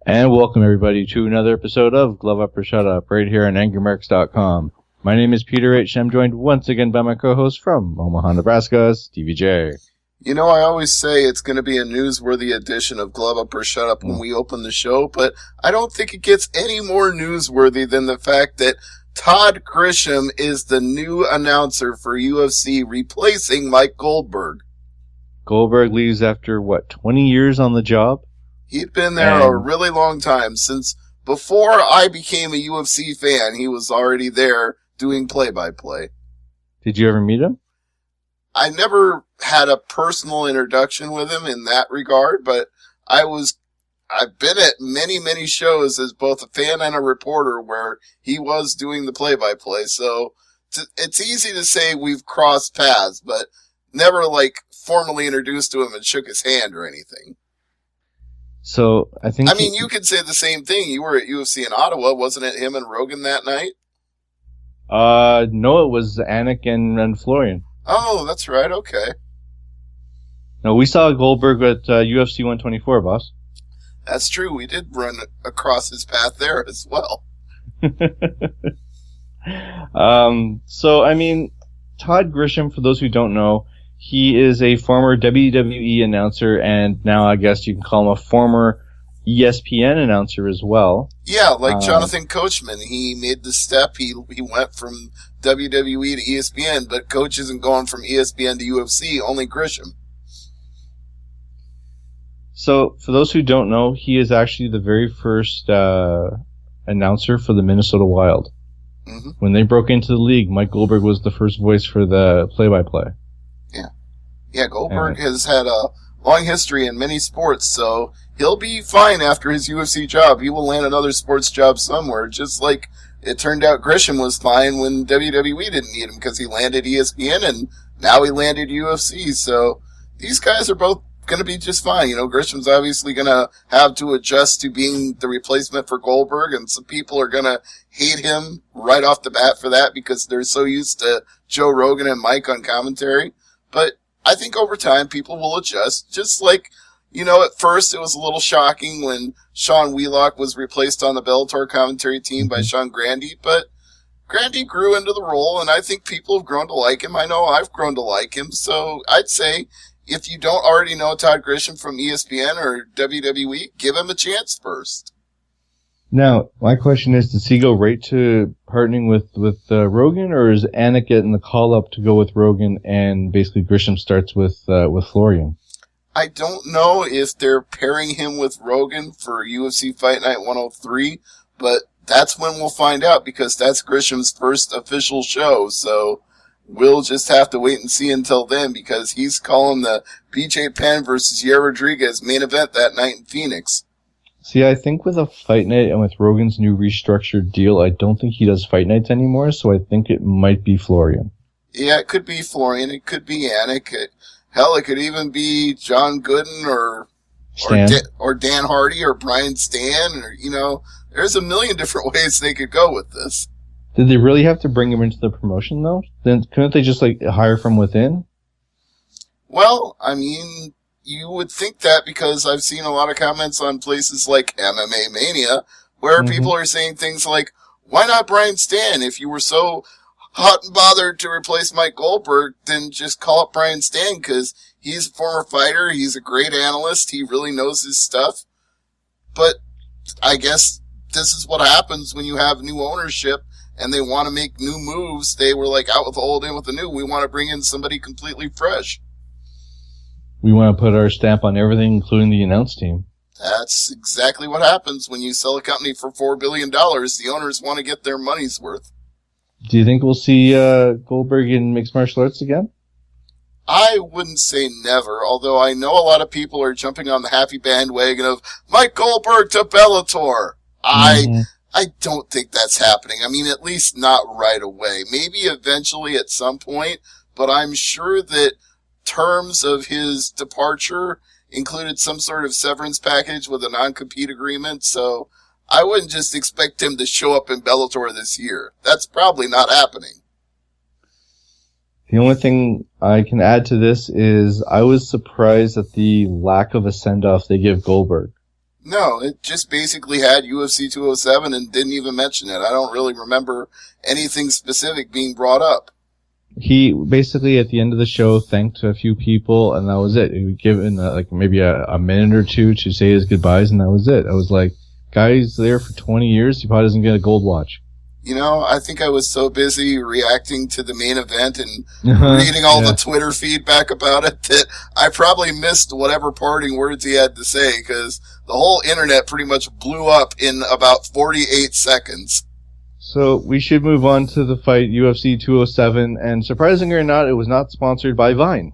And welcome everybody to another episode of Glove Up or Shut Up right here on AngryMarks.com. My name is Peter H. and I'm joined once again by my co-host from Omaha, Nebraska, Stevie J. You know, I always say it's going to be a newsworthy edition of Glove Up or Shut Up when we open the show, but I don't think it gets any more newsworthy than the fact that Todd Grisham is the new announcer for UFC, replacing Mike Goldberg. Goldberg leaves after, 20 years on the job? He'd been there a really long time. Since before I became a UFC fan, he was already there doing play-by-play. Did you ever meet him? I never had a personal introduction with him in that regard, but I've been at many, many shows as both a fan and a reporter where he was doing the play-by-play. So it's easy to say we've crossed paths, but never formally introduced to him and shook his hand or anything. So I mean, you could say the same thing. You were at UFC in Ottawa, wasn't it? Him and Rogan that night. No, it was Anik and Florian. Oh, that's right. Okay. No, we saw Goldberg at UFC 124, boss. That's true. We did run across his path there as well. So I mean, Todd Grisham, for those who don't know, he is a former WWE announcer, and now I guess you can call him a former ESPN announcer as well. Yeah, like Jonathan Coachman. He made the step. He went from WWE to ESPN, but Coach isn't going from ESPN to UFC, only Grisham. So, for those who don't know, he is actually the very first announcer for the Minnesota Wild. Mm-hmm. When they broke into the league, Mike Goldberg was the first voice for the play-by-play. Yeah, Goldberg has had a long history in many sports, so he'll be fine after his UFC job. He will land another sports job somewhere, just like it turned out Grisham was fine when WWE didn't need him because he landed ESPN and now he landed UFC. So these guys are both going to be just fine. You know, Grisham's obviously going to have to adjust to being the replacement for Goldberg, and some people are going to hate him right off the bat for that because they're so used to Joe Rogan and Mike on commentary. But I think over time people will adjust. Just like, you know, at first it was a little shocking when Sean Wheelock was replaced on the Bellator commentary team by Sean Grandy, but Grandy grew into the role, and I think people have grown to like him. I know I've grown to like him, so I'd say if you don't already know Todd Grisham from ESPN or WWE, give him a chance first. Now, my question is, does he go right to partnering with Rogan, or is Anik getting the call up to go with Rogan and basically Grisham starts with Florian? I don't know if they're pairing him with Rogan for UFC Fight Night 103, but that's when we'll find out because that's Grisham's first official show, so we'll just have to wait and see until then because he's calling the BJ Penn versus Yair Rodriguez main event that night in Phoenix. See, I think with a fight night and with Rogan's new restructured deal, I don't think he does fight nights anymore, so I think it might be Florian. Yeah, it could be Florian. It could be Anik. Hell, it could even be John Gooden or Dan Hardy or Brian Stan. Or, you know, there's a million different ways they could go with this. Did they really have to bring him into the promotion, though? Then couldn't they just, hire from within? Well, I mean, you would think that because I've seen a lot of comments on places like MMA Mania where people are saying things like, why not Brian Stan? If you were so hot and bothered to replace Mike Goldberg, then just call up Brian Stan because he's a former fighter. He's a great analyst. He really knows his stuff. But I guess this is what happens when you have new ownership and they want to make new moves. They were like, out with the old, in with the new. We want to bring in somebody completely fresh. We want to put our stamp on everything, including the announce team. That's exactly what happens when you sell a company for $4 billion. The owners want to get their money's worth. Do you think we'll see Goldberg in mixed martial arts again? I wouldn't say never, although I know a lot of people are jumping on the happy bandwagon of Mike Goldberg to Bellator. I don't think that's happening. I mean, at least not right away. Maybe eventually at some point, but I'm sure that terms of his departure included some sort of severance package with a non-compete agreement, so I wouldn't just expect him to show up in Bellator this year. That's probably not happening. The only thing I can add to this is I was surprised at the lack of a send-off they give Goldberg. No, it just basically had UFC 207 and didn't even mention it. I don't really remember anything specific being brought up. He basically, at the end of the show, thanked a few people, and that was it. He was given maybe a minute or two to say his goodbyes, and that was it. I was like, guy's there for 20 years, he probably doesn't get a gold watch. You know, I think I was so busy reacting to the main event and reading all the Twitter feedback about it that I probably missed whatever parting words he had to say, because the whole internet pretty much blew up in about 48 seconds. So we should move on to the fight, UFC 207, and surprising or not, it was not sponsored by Vine.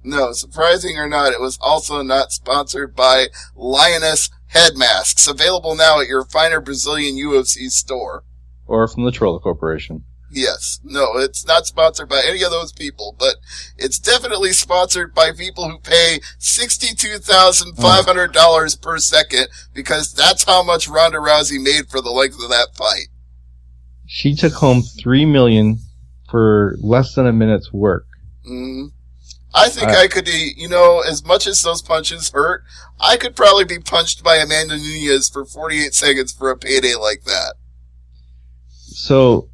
No, surprising or not, it was also not sponsored by Lioness Head Masks, available now at your finer Brazilian UFC store. Or from the Troller Corporation. Yes. No, it's not sponsored by any of those people, but it's definitely sponsored by people who pay $62,500 per second, because that's how much Ronda Rousey made for the length of that fight. She took home $3 million for less than a minute's work. Mm-hmm. I think I could, as much as those punches hurt, I could probably be punched by Amanda Nunes for 48 seconds for a payday like that. So,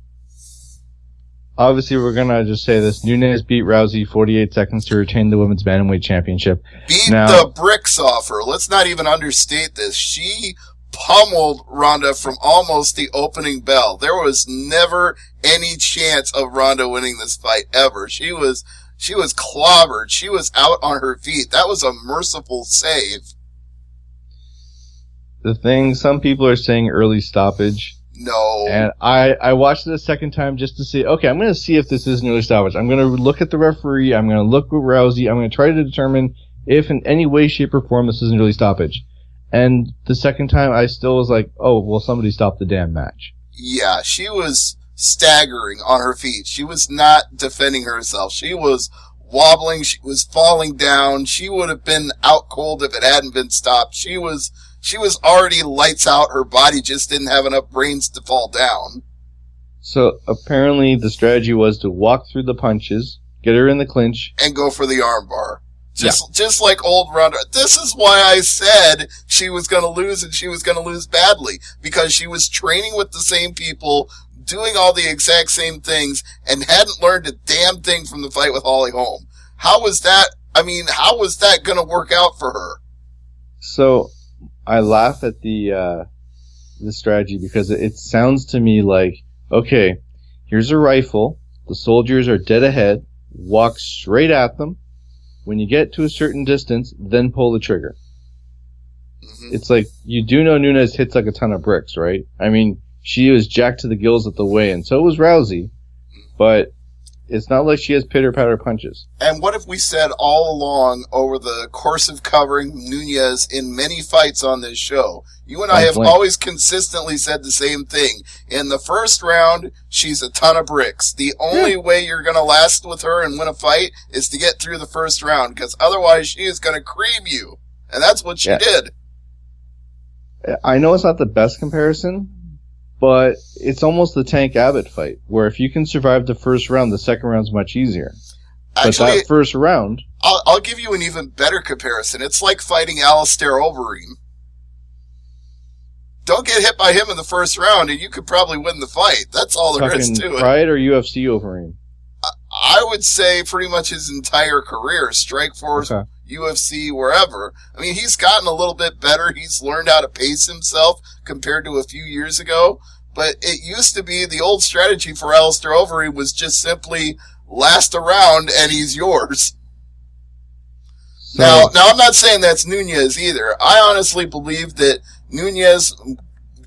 obviously we're gonna just say this. Nunes beat Rousey 48 seconds to retain the women's bantamweight championship. Beat the bricks off her. Let's not even understate this. She pummeled Ronda from almost the opening bell. There was never any chance of Ronda winning this fight, ever. She was clobbered. She was out on her feet. That was a merciful save. The thing, some people are saying early stoppage. No. And I watched it a second time just to see, okay, I'm going to see if this is an early stoppage. I'm going to look at the referee. I'm going to look at Rousey. I'm going to try to determine if in any way, shape, or form this is an early stoppage. And the second time, I still was like, oh, well, somebody stopped the damn match. Yeah, she was staggering on her feet. She was not defending herself. She was wobbling. She was falling down. She would have been out cold if it hadn't been stopped. She was already lights out. Her body just didn't have enough brains to fall down. So apparently the strategy was to walk through the punches, get her in the clinch, and go for the armbar. Just like old Ronda. This is why I said she was going to lose, and she was going to lose badly, because she was training with the same people, doing all the exact same things, and hadn't learned a damn thing from the fight with Holly Holm. How was that going to work out for her? So I laugh at the strategy, because it sounds to me like, okay, here's a rifle, the soldiers are dead ahead, walk straight at them. When you get to a certain distance, then pull the trigger. Mm-hmm. It's like, you do know Nunes hits like a ton of bricks, right? I mean, she was jacked to the gills at the weigh, and so was Rousey, but it's not like she has pitter-patter punches. And what if we said all along, over the course of covering Nunes in many fights on this show, you and I have always consistently said the same thing. In the first round, she's a ton of bricks. The only way you're going to last with her and win a fight is to get through the first round, because otherwise she is going to cream you. And that's what she did. I know it's not the best comparison, but it's almost the Tank Abbott fight, where if you can survive the first round, the second round's much easier. Actually, but that first round... I'll give you an even better comparison. It's like fighting Alistair Overeem. Don't get hit by him in the first round, and you could probably win the fight. That's all there is to it. Pride or UFC Overeem? I would say pretty much his entire career. Strikeforce, UFC, wherever. I mean, he's gotten a little bit better. He's learned how to pace himself compared to a few years ago. But it used to be the old strategy for Alistair Overeem was just simply last a round and he's yours. So, now I'm not saying that's Nunes either. I honestly believe that Nunes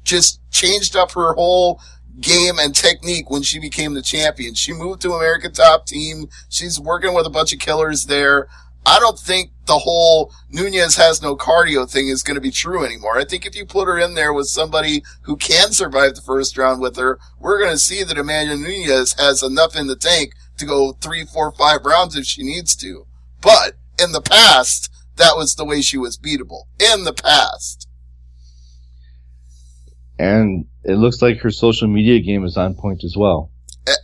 just changed up her whole game and technique when she became the champion. She moved to American Top Team. She's working with a bunch of killers there. I don't think the whole Nunes has no cardio thing is going to be true anymore. I think if you put her in there with somebody who can survive the first round with her, we're going to see that Amanda Nunes has enough in the tank to go 3, 4, 5 rounds if she needs to. But in the past, that was the way she was beatable. In the past. And it looks like her social media game is on point as well.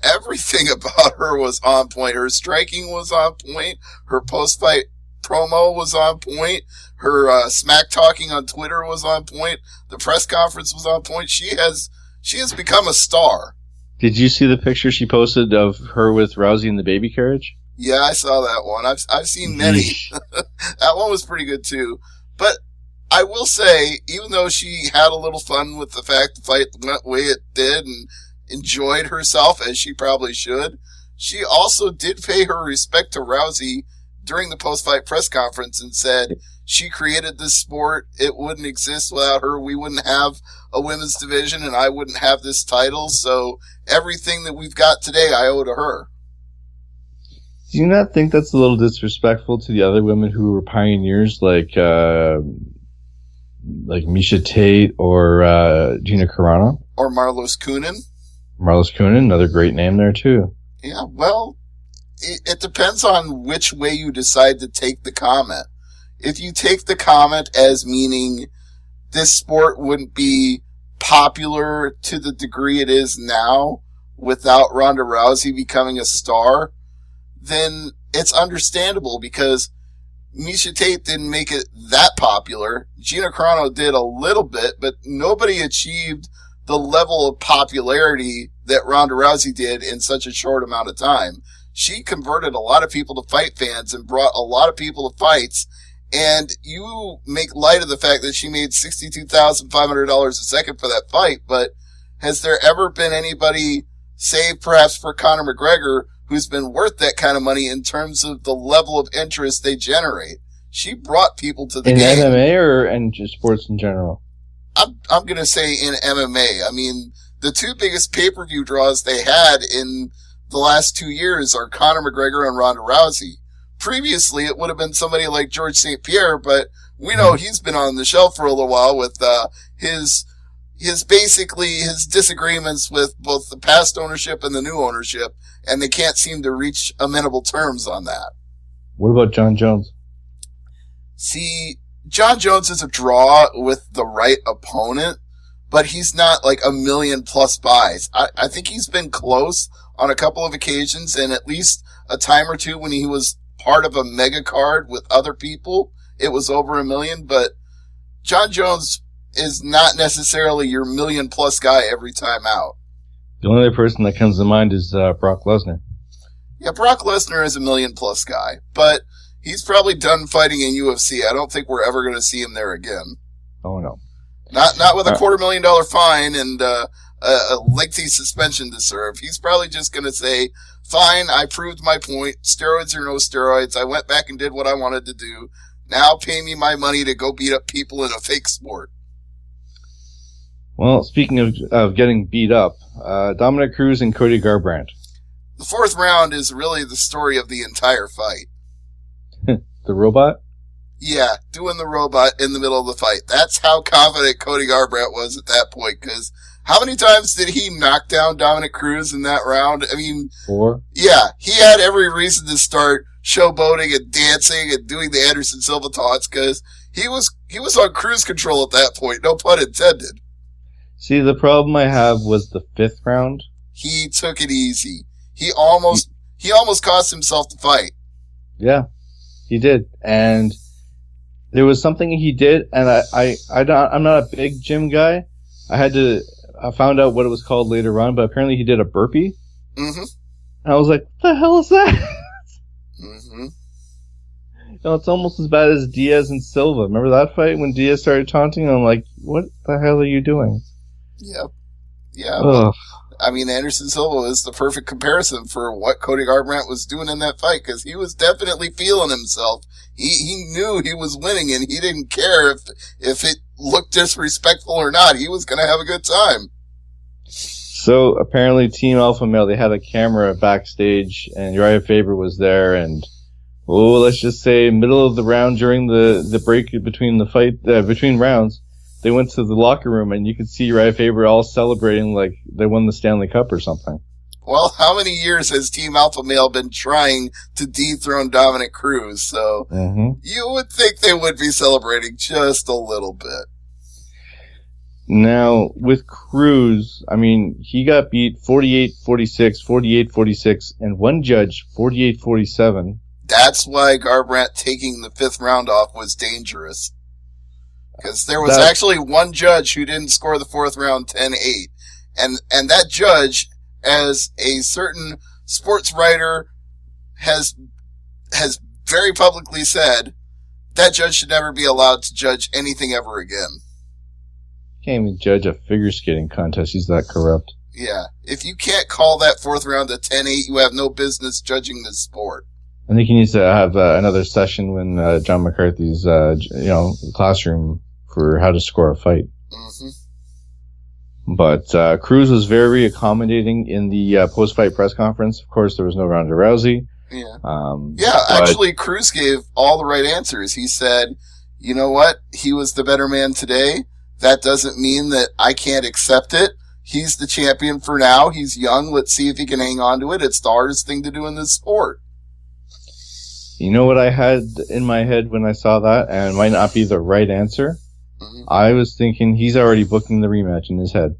Everything about her was on point. Her striking was on point. Her post-fight promo was on point. Her smack talking on Twitter was on point. The press conference was on point. She has become a star. Did you see the picture she posted of her with Rousey in the baby carriage? Yeah, I saw that one. I've seen many. That one was pretty good too. But I will say, even though she had a little fun with the fact the fight went the way it did and enjoyed herself, as she probably should, she also did pay her respect to Rousey during the post-fight press conference and said she created this sport. It wouldn't exist without her. We wouldn't have a women's division, and I wouldn't have this title. So everything that we've got today, I owe to her. Do you not think that's a little disrespectful to the other women who were pioneers, like Misha Tate or Gina Carano? Or Marlos Kunin? Marlos Kunin, another great name there, too. Yeah, well, it depends on which way you decide to take the comment. If you take the comment as meaning this sport wouldn't be popular to the degree it is now without Ronda Rousey becoming a star, then it's understandable because Misha Tate didn't make it that popular. Gina Carano did a little bit, but nobody achieved the level of popularity that Ronda Rousey did in such a short amount of time. She converted a lot of people to fight fans and brought a lot of people to fights. And you make light of the fact that she made $62,500 a second for that fight, but has there ever been anybody, save perhaps for Conor McGregor, who's been worth that kind of money in terms of the level of interest they generate? She brought people to the game. In MMA or in just sports in general? I'm going to say in MMA. I mean, the two biggest pay-per-view draws they had in the last 2 years are Conor McGregor and Ronda Rousey. Previously, it would have been somebody like George St. Pierre, but we know he's been on the shelf for a little while with his disagreements with both the past ownership and the new ownership, and they can't seem to reach amenable terms on that. What about John Jones? See, John Jones is a draw with the right opponent, but he's not like a million plus buys. I think he's been close on a couple of occasions, and at least a time or two when he was part of a mega card with other people, it was over $1 million, but John Jones is not necessarily your $1 million plus guy every time out. The only other person that comes to mind is Brock Lesnar. Yeah, Brock Lesnar is $1 million plus guy, but he's probably done fighting in UFC. I don't think we're ever going to see him there again. Oh, no. Not with a $250,000 fine and a lengthy suspension to serve. He's probably just going to say, fine, I proved my point. Steroids or no steroids. I went back and did what I wanted to do. Now pay me my money to go beat up people in a fake sport. Well, speaking of getting beat up, Dominic Cruz and Cody Garbrandt. The fourth round is really the story of the entire fight. The robot? Yeah, doing the robot in the middle of the fight. That's how confident Cody Garbrandt was at that point, because how many times did he knock down Dominic Cruz in that round? I mean, 4. Yeah, he had every reason to start showboating and dancing and doing the Anderson Silva taunts, because he was on cruise control at that point, no pun intended. See, the problem I have was the 5th round. He took it easy. He almost cost himself the fight. Yeah, he did. And there was something he did, and I'm not a big gym guy. I found out what it was called later on, but apparently he did a burpee. Mm-hmm. And I was like, what the hell is that? Mm-hmm. It's almost as bad as Diaz and Silva. Remember that fight when Diaz started taunting? I'm like, what the hell are you doing? Yep. Yeah. Well, I mean, Anderson Silva is the perfect comparison for what Cody Garbrandt was doing in that fight, because he was definitely feeling himself. He knew he was winning, and he didn't care if it looked disrespectful or not. He was going to have a good time. So apparently Team Alpha Male, they had a camera backstage, and Uriah Faber was there, and let's just say middle of the round during the break between the fight, between rounds, they went to the locker room, and you could see Uriah Faber all celebrating like they won the Stanley Cup or something. Well, how many years has Team Alpha Male been trying to dethrone Dominic Cruz? So you would think they would be celebrating just a little bit. Now, with Cruz, I mean, he got beat 48-46, 48-46, and one judge 48-47. that's why Garbrandt taking the 5th round off was dangerous. Because there was actually one judge who didn't score the 4th round 10-8. And that judge, as a certain sports writer has very publicly said, that judge should never be allowed to judge anything ever again. Can't even judge a figure skating contest. He's that corrupt. Yeah. If you can't call that 4th round a 10-8, you have no business judging this sport. I think he needs to have another session when John McCarthy's, classroom for how to score a fight. Mm-hmm. But Cruz was very accommodating in the post-fight press conference. Of course, there was no Ronda Rousey. Yeah. Actually, Cruz gave all the right answers. He said, you know what? He was the better man today. That doesn't mean that I can't accept it. He's the champion for now. He's young. Let's see if he can hang on to it. It's the hardest thing to do in this sport. You know what I had in my head when I saw that, and it might not be the right answer? Mm-hmm. I was thinking he's already booking the rematch in his head.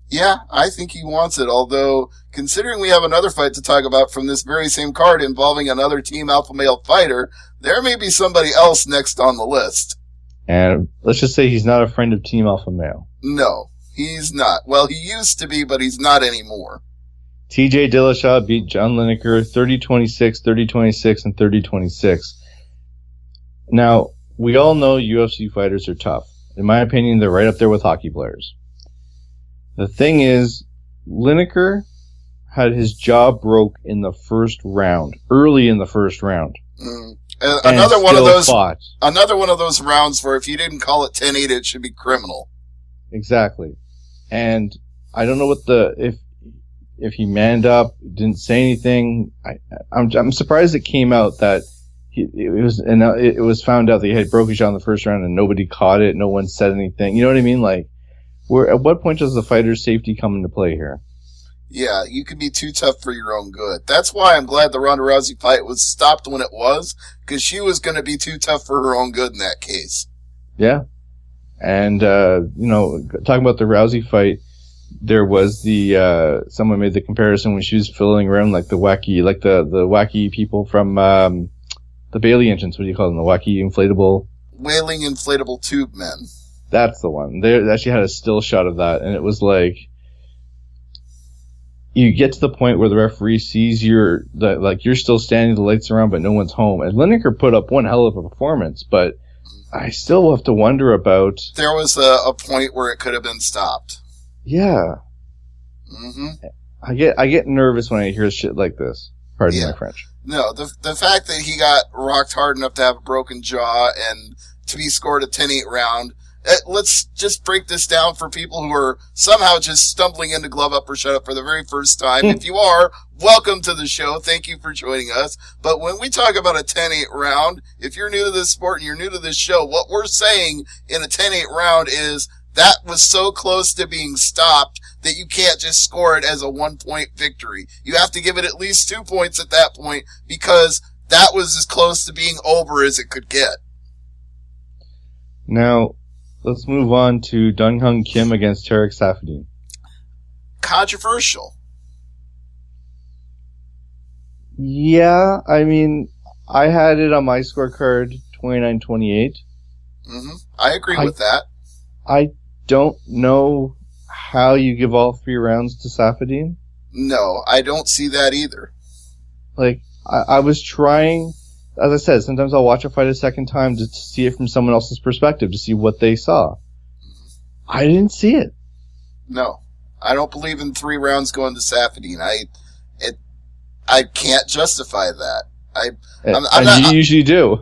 Yeah, I think he wants it, although considering we have another fight to talk about from this very same card involving another Team Alpha Male fighter, there may be somebody else next on the list. And let's just say he's not a friend of Team Alpha Male. No, he's not. Well, he used to be, but he's not anymore. TJ Dillashaw beat John Lineker 30-26, 30-26, and 30-26. Now, we all know UFC fighters are tough. In my opinion, they're right up there with hockey players. The thing is, Lineker had his jaw broke in the first round, early in the first round. Another one of those rounds where if you didn't call it 10-8, it should be criminal. Exactly. And I don't know what if he manned up, didn't say anything. I'm surprised it came out that it was found out that he had broke his jaw in the first round and nobody caught it. No one said anything. You know what I mean? Like, at what point does the fighter's safety come into play here? Yeah, you can be too tough for your own good. That's why I'm glad the Ronda Rousey fight was stopped when it was, because she was going to be too tough for her own good in that case. Yeah. And, talking about the Rousey fight, there was someone made the comparison when she was filling around like the wacky people from, the Bailey entrance. What do you call them? The wacky inflatable? Wailing inflatable tube men. That's the one. They actually had a still shot of that, and it was like, you get to the point where the referee sees you're still standing, the lights are on, but no one's home. And Lineker put up one hell of a performance, but I still have to wonder about... There was a point where it could have been stopped. Yeah. Mm-hmm. I get nervous when I hear shit like this. Pardon my French. No, the fact that he got rocked hard enough to have a broken jaw and to be scored a 10-8 round... Let's just break this down for people who are somehow just stumbling into Glove Up or Shut Up for the very first time. If you are, welcome to the show. Thank you for joining us. But when we talk about a 10-8 round, if you're new to this sport and you're new to this show, what we're saying in a 10-8 round is that was so close to being stopped that you can't just score it as a 1-point victory. You have to give it at least 2 points at that point because that was as close to being over as it could get. Now, let's move on to Dong Hyun Kim against Tarek Safadine. Controversial. Yeah, I mean, I had it on my scorecard 29-28. Mm-hmm. I agree with that. I don't know how you give all 3 rounds to Safadine. No, I don't see that either. Like, I was trying... As I said, sometimes I'll watch a fight a second time just to see it from someone else's perspective, to see what they saw. I didn't see it. No. I don't believe in 3 rounds going to Safadine. I can't justify that. You usually do.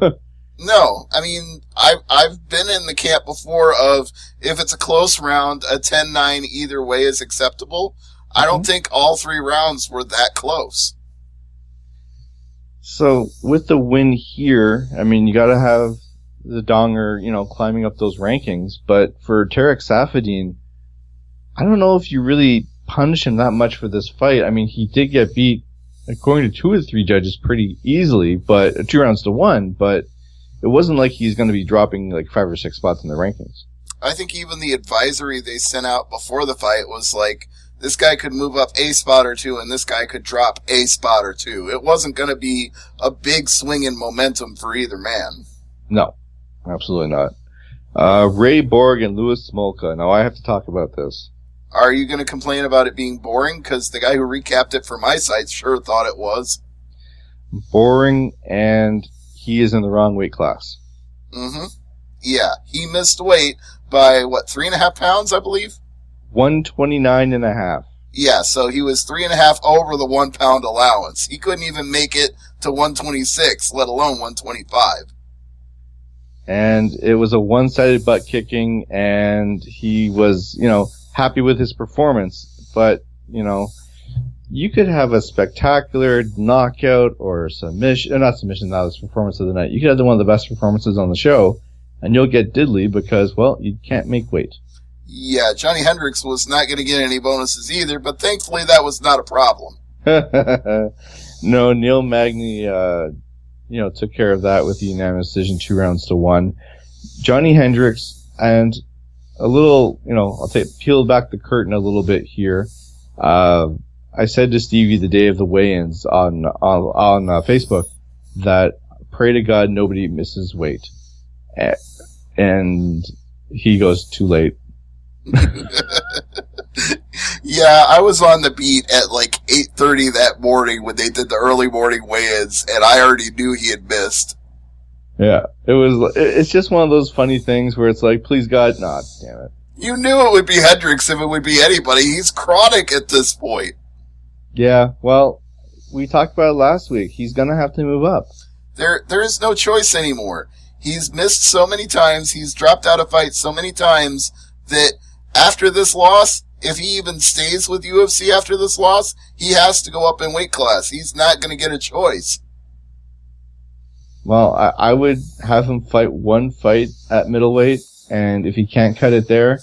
No. I mean, I've been in the camp before of, if it's a close round, a 10-9 either way is acceptable. I don't think all 3 rounds were that close. So, with the win here, I mean, you gotta have the Donger, climbing up those rankings, but for Tarek Safadine, I don't know if you really punish him that much for this fight. I mean, he did get beat, according to 2 of the 3 judges, pretty easily, but 2-1, but it wasn't like he's gonna be dropping like 5 or 6 spots in the rankings. I think even the advisory they sent out before the fight was like, this guy could move up a spot or two, and this guy could drop a spot or two. It wasn't going to be a big swing in momentum for either man. No, absolutely not. Ray Borg and Louis Smolka. Now I have to talk about this. Are you going to complain about it being boring? Because the guy who recapped it for my site sure thought it was. Boring, and he is in the wrong weight class. Mm-hmm. Yeah, he missed weight by, 3.5 pounds, I believe? 129.5. Yeah, so he was 3.5 over the 1 pound allowance. He couldn't even make it to 126, let alone 125. And it was a one-sided butt kicking, and he was, happy with his performance. But, you could have a spectacular knockout or submission, not submission, not his performance of the night. You could have one of the best performances on the show, and you'll get diddly because, you can't make weight. Yeah, Johnny Hendricks was not going to get any bonuses either, but thankfully that was not a problem. No, Neil Magny, took care of that with the unanimous decision, 2-1. Johnny Hendricks, and a little, I'll peel back the curtain a little bit here. I said to Stevie the day of the weigh-ins on Facebook that pray to God nobody misses weight. And he goes, too late. Yeah, I was on the beat at 8:30 that morning when they did the early morning weigh-ins, and I already knew he had missed. Yeah, it's just one of those funny things where it's like, please God, nah, damn it. You knew it would be Hendricks if it would be anybody. He's chronic at this point. Yeah, well, we talked about it last week. He's gonna have to move up. There is no choice anymore. He's missed so many times, he's dropped out of fights so many times that after this loss, if he even stays with UFC after this loss, he has to go up in weight class. He's not going to get a choice. Well, I would have him fight one fight at middleweight, and if he can't cut it there,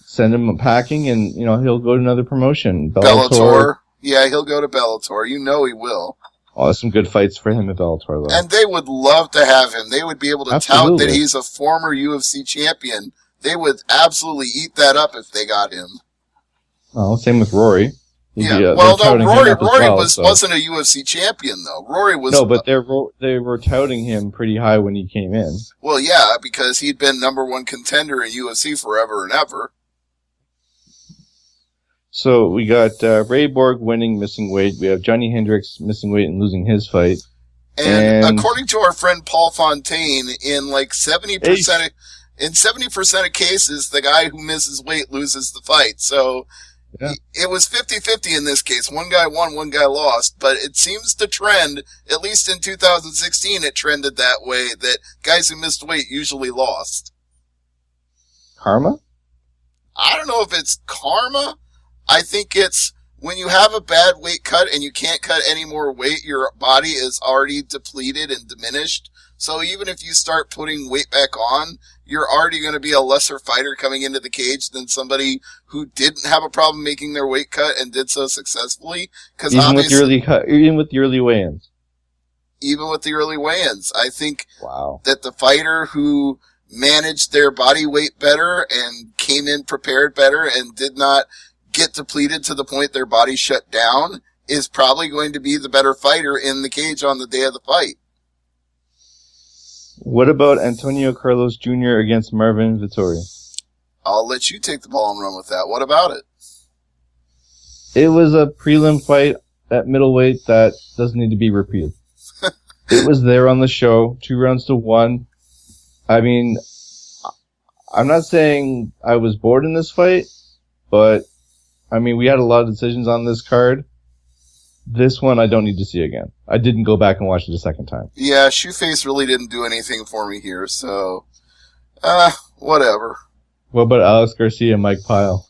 send him packing, and he'll go to another promotion. Bellator. Yeah, he'll go to Bellator. You know he will. Oh, there's some good fights for him at Bellator, though. And they would love to have him. They would be able to Absolutely. tout that he's a former UFC champion. They would absolutely eat that up if they got him. Oh, same with Rory. Yeah, Rory wasn't a UFC champion, though. Rory was... No, but they were touting him pretty high when he came in. Well, yeah, because he'd been number one contender in UFC forever and ever. So we got Ray Borg winning, missing weight. We have Johnny Hendricks missing weight and losing his fight. And according to our friend Paul Fontaine, in 70%... In 70% of cases, the guy who misses weight loses the fight. So yeah. It was 50-50 in this case. One guy won, one guy lost. But it seems to trend, at least in 2016, it trended that way, that guys who missed weight usually lost. Karma? I don't know if it's karma. I think it's when you have a bad weight cut and you can't cut any more weight, your body is already depleted and diminished. So even if you start putting weight back on, you're already going to be a lesser fighter coming into the cage than somebody who didn't have a problem making their weight cut and did so successfully. Even with the early weigh-ins. Even with the early weigh-ins. I think wow. that the fighter who managed their body weight better and came in prepared better and did not get depleted to the point their body shut down is probably going to be the better fighter in the cage on the day of the fight. What about Antonio Carlos Jr. against Marvin Vettori? I'll let you take the ball and run with that. What about it? It was a prelim fight at middleweight that doesn't need to be repeated. It was there on the show, 2-1. I mean, I'm not saying I was bored in this fight, but, I mean, we had a lot of decisions on this card. This one I don't need to see again. I didn't go back and watch it a second time. Yeah, Shoeface really didn't do anything for me here, so... whatever. What about Alex Garcia and Mike Pyle?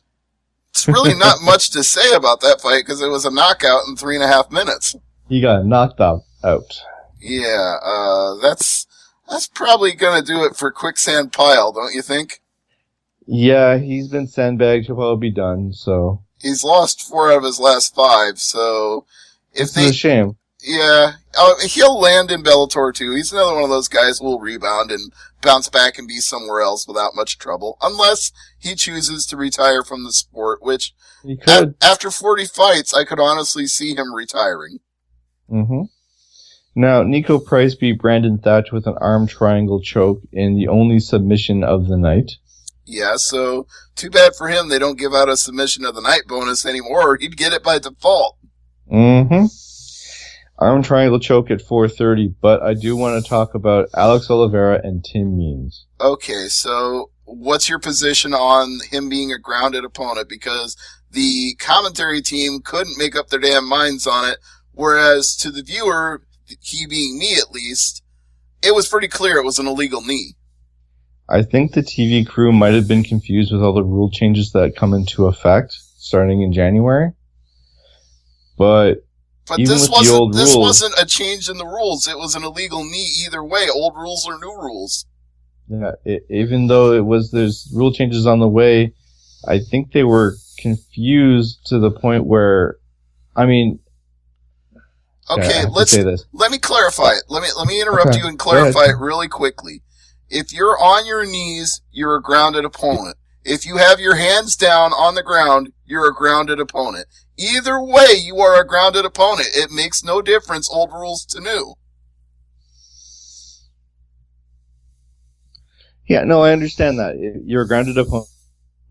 It's really not much to say about that fight, because it was a knockout in 3.5 minutes. He got knocked out. Yeah, that's probably gonna do it for Quicksand Pyle, don't you think? Yeah, he's been sandbagged. He'll probably be done, so... He's lost 4 out of his last 5, so... It's a shame. Yeah. Oh, he'll land in Bellator too. He's another one of those guys who will rebound and bounce back and be somewhere else without much trouble. Unless he chooses to retire from the sport, which He could. after 40 fights, I could honestly see him retiring. Mm-hmm. Now, Nico Price beat Brandon Thatch with an arm triangle choke in the only submission of the night. Yeah, so too bad for him they don't give out a submission of the night bonus anymore, or he'd get it by default. Mm-hmm. Arm triangle choke at 4:30, but I do want to talk about Alex Oliveira and Tim Means. Okay, so what's your position on him being a grounded opponent? Because the commentary team couldn't make up their damn minds on it, whereas to the viewer, he being me at least, it was pretty clear it was an illegal knee. I think the TV crew might have been confused with all the rule changes that come into effect starting in January. But even this with the old rules, wasn't a change in the rules. It was an illegal knee either way, old rules or new rules. Yeah, even though there's rule changes on the way, I think they were confused to the point where, I mean, okay, let me clarify it. Let me interrupt you and Go ahead. clarify it really quickly. If you're on your knees, you're a grounded opponent. If you have your hands down on the ground, you're a grounded opponent. Either way, you are a grounded opponent. It makes no difference, old rules to new. Yeah, no, I understand that. You're a grounded opponent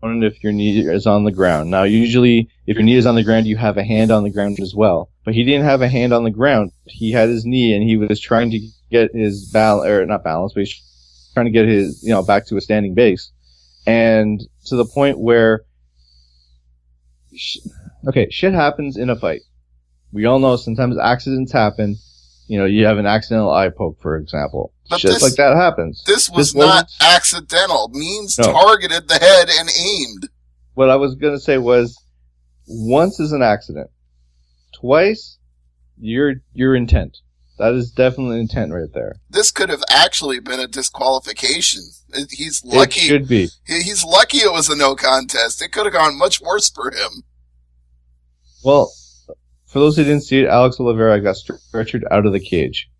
if your knee is on the ground. Now, usually, if your knee is on the ground, you have a hand on the ground as well. But he didn't have a hand on the ground. He had his knee, and he was trying to get his not balance, but he's trying to get his, back to a standing base. And to the point where, shit happens in a fight. We all know sometimes accidents happen. You have an accidental eye poke, for example. But Shit like that happens. This was not accidental. Means targeted the head and aimed. What I was going to say was, once is an accident. Twice, your intent. That is definitely intent right there. This could have actually been a disqualification. He's lucky. It should be. He's lucky it was a no contest. It could have gone much worse for him. Well, for those who didn't see it, Alex Oliveira got stretchered out of the cage.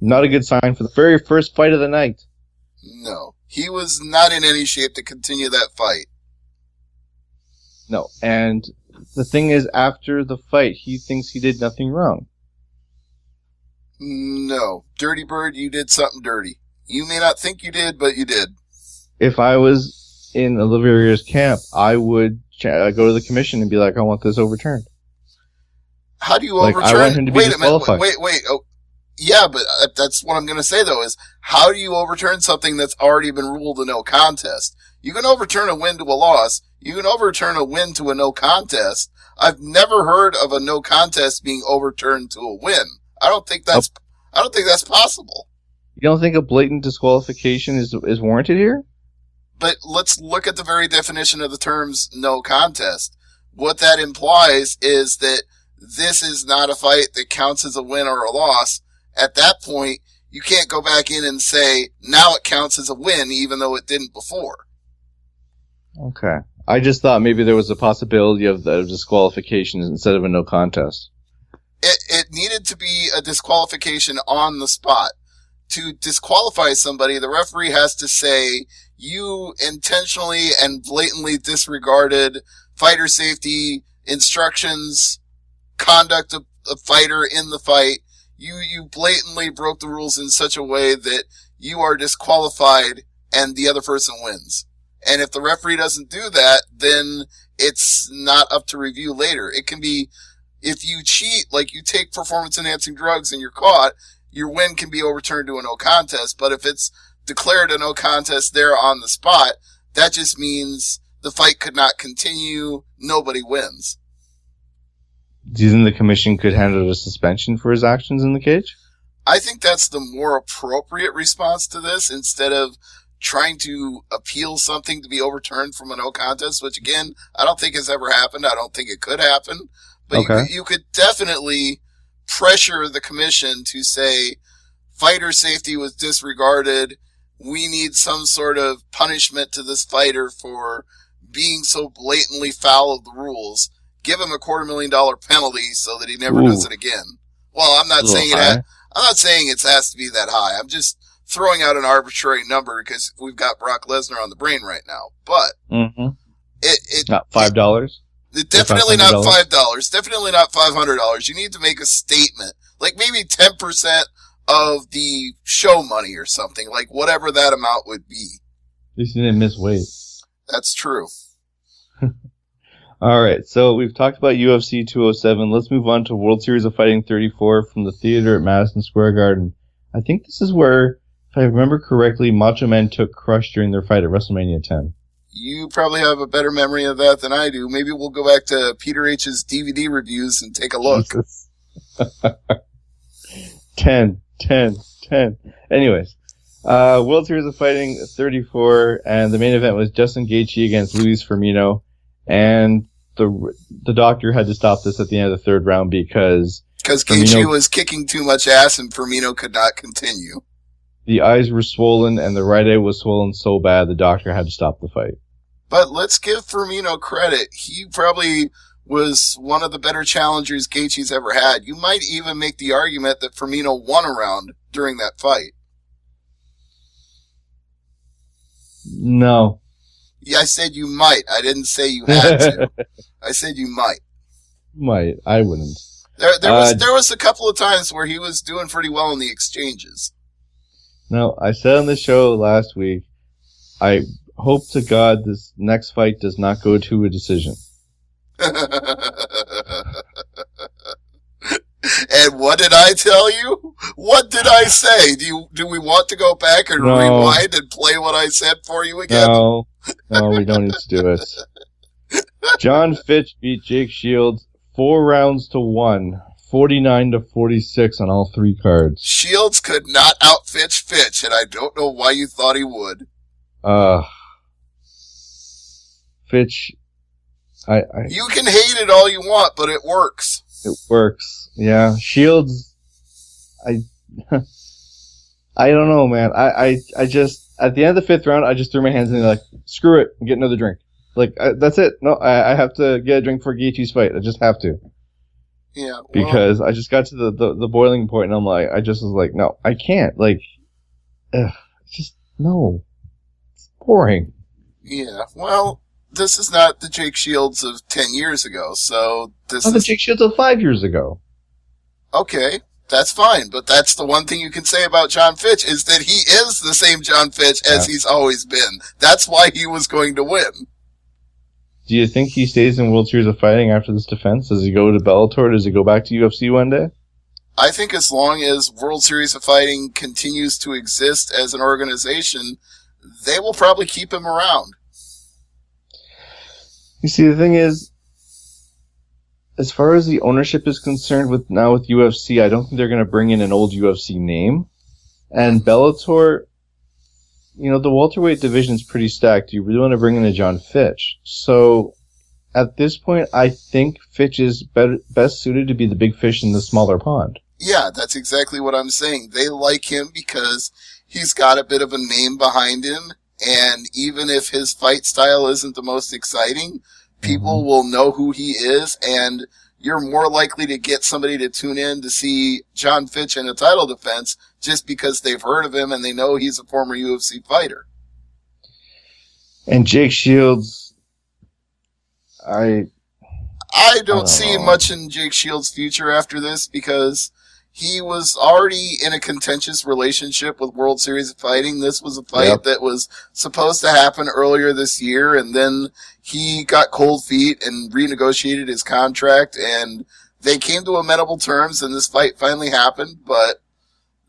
Not a good sign for the very first fight of the night. No. He was not in any shape to continue that fight. No. And the thing is, after the fight, he thinks he did nothing wrong. No. Dirty Bird, you did something dirty. You may not think you did, but you did. If I was in Oliveira's camp, I would go to the commission and be like, I want this overturned. How do you overturn? I want him to be disqualified. Wait. Oh, yeah, but that's what I'm going to say, though, is how do you overturn something that's already been ruled a no contest? You can overturn a win to a loss. You can overturn a win to a no contest. I've never heard of a no contest being overturned to a win. I don't think that's possible. You don't think a blatant disqualification is warranted here? But let's look at the very definition of the terms no contest. What that implies is that this is not a fight that counts as a win or a loss. At that point, you can't go back in and say, now it counts as a win, even though it didn't before. Okay. I just thought maybe there was a possibility of the disqualification instead of a no contest. It needed to be a disqualification on the spot. To disqualify somebody, the referee has to say, you intentionally and blatantly disregarded fighter safety instructions, conduct of a fighter in the fight. You blatantly broke the rules in such a way that you are disqualified and the other person wins. And if the referee doesn't do that, then it's not up to review later. It can be, if you cheat, like you take performance-enhancing drugs and you're caught, your win can be overturned to a no contest. But if it's declared a no contest there on the spot, that just means the fight could not continue. Nobody wins. Do you think the commission could handle a suspension for his actions in the cage? I think that's the more appropriate response to this, instead of trying to appeal something to be overturned from a no contest, which again, I don't think has ever happened. I don't think it could happen. But okay. you could definitely pressure the commission to say, fighter safety was disregarded. We need some sort of punishment to this fighter for being so blatantly foul of the rules. Give him a $250,000 penalty so that he never does it again. Well, I'm not A little saying high. I'm not saying it has to be that high. I'm just throwing out an arbitrary number because we've got Brock Lesnar on the brain right now. But Mm-hmm. it Not $5. definitely not $500. $5. Definitely not $500. You need to make a statement, like maybe 10% of the show money or something, like whatever that amount would be. At least you didn't miss weight. That's true. All right, so we've talked about UFC 207. Let's move on to World Series of Fighting 34 from the theater at Madison Square Garden. I think this is where, if I remember correctly, Macho Man took Crush during their fight at WrestleMania 10. You probably have a better memory of that than I do. Maybe we'll go back to Peter H's DVD reviews and take a look. 10. Anyways, World Series of Fighting 34, and the main event was Justin Gaethje against Luis Firmino, and the doctor had to stop this at the end of the third round because Gaethje was kicking too much ass and Firmino could not continue. The eyes were swollen and the right eye was swollen so bad the doctor had to stop the fight. But let's give Firmino credit. He probably was one of the better challengers Gaethje's ever had. You might even make the argument that Firmino won a round during that fight. No. Yeah, I said you might. I didn't say you had to. I said you might. Might. I wouldn't. There was a couple of times where he was doing pretty well in the exchanges. No, I said on the show last week, I hope to God this next fight does not go to a decision. And what did I tell you? What did I say? Do we want to go back and rewind and play what I said for you again? No, we don't need to do it. John Fitch beat Jake Shields 4 rounds to 1, 49-46 on all 3 cards. Shields could not outfitch Fitch, and I don't know why you thought he would. Fitch, You can hate it all you want, but it works. It works. Yeah. Shields, I don't know, man. I just, at the end of the 5th round, I just threw my hands in and like, screw it, and get another drink. Like, that's it. No, I have to get a drink for Gaethje's fight. I just have to. Yeah. Well, because I just got to the boiling point, and I'm like, I just was like, no, I can't. Like, just, no. It's boring. Yeah. Well, this is not the Jake Shields of 10 years ago, so this is... the Jake Shields of 5 years ago. Okay, that's fine, but that's the one thing you can say about John Fitch, is that he is the same John Fitch as he's always been. That's why he was going to win. Do you think he stays in World Series of Fighting after this defense? Does he go to Bellator? Does he go back to UFC one day? I think as long as World Series of Fighting continues to exist as an organization, they will probably keep him around. You see, the thing is, as far as the ownership is concerned with UFC, I don't think they're going to bring in an old UFC name. And Bellator, the welterweight division is pretty stacked. You really want to bring in a John Fitch. So, at this point, I think Fitch is best suited to be the big fish in the smaller pond. Yeah, that's exactly what I'm saying. They like him because he's got a bit of a name behind him, and even if his fight style isn't the most exciting, people will know who he is, and you're more likely to get somebody to tune in to see John Fitch in a title defense just because they've heard of him and they know he's a former UFC fighter. And Jake Shields, I don't see much in Jake Shields' future after this because he was already in a contentious relationship with World Series of Fighting. This was a fight that was supposed to happen earlier this year, and then he got cold feet and renegotiated his contract, and they came to amenable terms, and this fight finally happened, but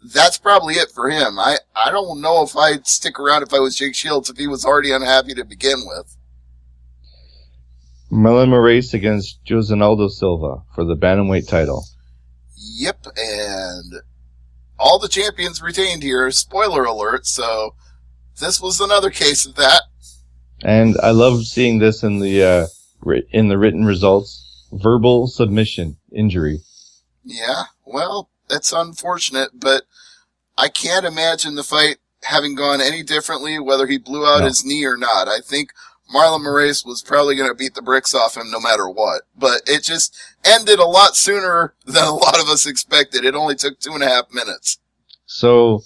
that's probably it for him. I don't know if I'd stick around if I was Jake Shields if he was already unhappy to begin with. Marlon Moraes against Josenaldo Silva for the bantamweight title. Yep, and all the champions retained here. Spoiler alert, so this was another case of that. And I love seeing this in the written results. Verbal submission injury. Yeah, well, that's unfortunate, but I can't imagine the fight having gone any differently whether he blew out his knee or not. I think Marlon Moraes was probably going to beat the bricks off him no matter what. But it just ended a lot sooner than a lot of us expected. It only took 2.5 minutes. So